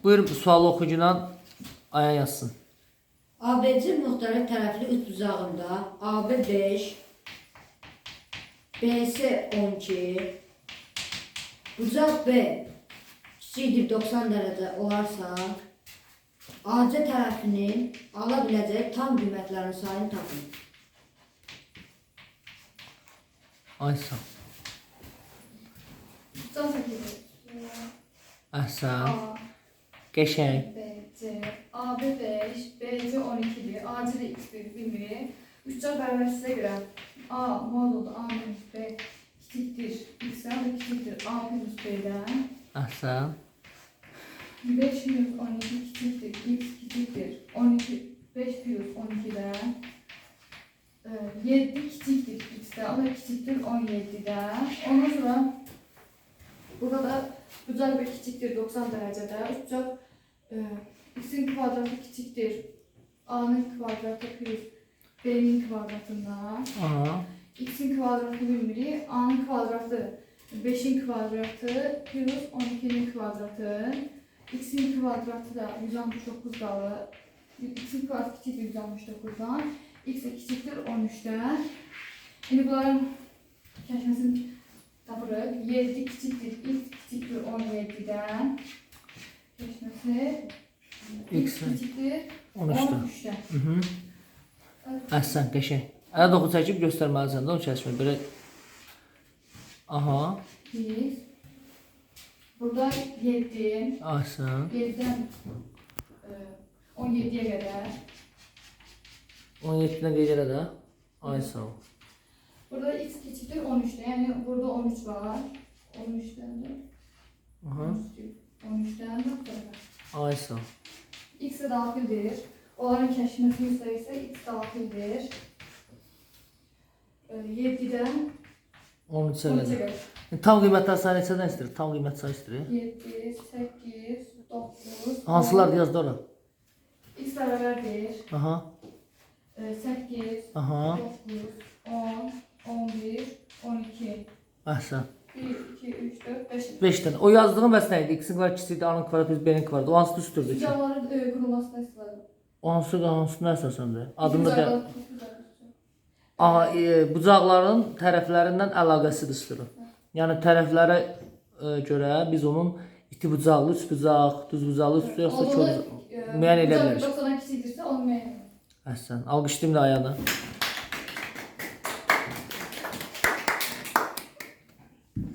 Buyur sualı oxucudan Aya yazsın. ABC müxtəlif tərəfli üç bucağında AB 5, BC 12, bucaq B kiçikdir 90 dərəcə olarsa, AC tərəfinin ala biləcək tam qiymətlərin sayını tapın. Aysa. Əhsən. Qəşəng. BC, AB 5, BC 12'dir. AC de x1 bilmirik. 3 bərabər sizə görə A modulda A minus B kiçikdir x-dən və kiçikdir A plus B-dən. Əhsən. 5 minus 12 kiçikdir x kiçikdir 12, 5 plus 12'dən. 7 kiçikdir x-dən, o da kiçikdir 17'dən. Ondan sonra burada da bucaq B kiçikdir 90 dərəcədə. Bucaq x'in kvadratı kiçikdir A'nın kvadratı plus B'nin kvadratından. Aha. X'in kvadratı bilmirik. A'nın kvadratı 5'in kvadratı plus 12'nin kvadratı. X'in kvadratı da 169 qalır. X'in kvadratı kiçikdir 169'dan. X de kiçikdir 13'dən. Şimdi bunların kəşfəsini tapırıq. 7 kiçikdir X kiçikdir 17'dən. Kəşfəsi X kiçikdir 13'dən. Əhsən, qəşəng. Ələ doxu çəkib göstərməlisən də o kəşfini. Belə. Aha. Biz burada 7. Əhsən. 7'dən 17'ye qədər. 17'dən qeyd elə də. Ay sağ ol. Burada X kiçikdir 13'dən. Yəni burada 13 var. 13'dən də. Aha. 13'dən də burada. Ay sağ ol. X də daxildir. Onların kəşfəsi ise X daxildir. 7'dən 13'ə 13'e qədər. qədər. Tam qiymətlər sayı neçədən istəyir? Tam qiymət sayı istəyir. 7, 8, 9. Hansılar yazdı ora? X bərabərdir. Aha. 8, Aha. 9, 10, 11, 12. Əhsən. 1, 2, 3, 4, 5. 5 dənə. O yazdığın bəs nə idi? X'in kvadratı kiçikdir, A'nın kvadratı plus B'nin kvadratı. O hansı düsturdur ki? Bucaqların qurulmasına istifadə. O hansına əsasındır? Adında da. Bucaqlar. Aha, bucaqların tərəflərindən əlaqəsi düsturu. Yəni tərəflərə görə biz onun iti bucaqlı, üç bucaq, düz bucaqlı, üç bucaq, yoxsa kör bucaq müəyyən edə bilərik. 90'dan kiçikdirsə onu müəyyən edir. Əhsən. Alqışlayım da ayağına.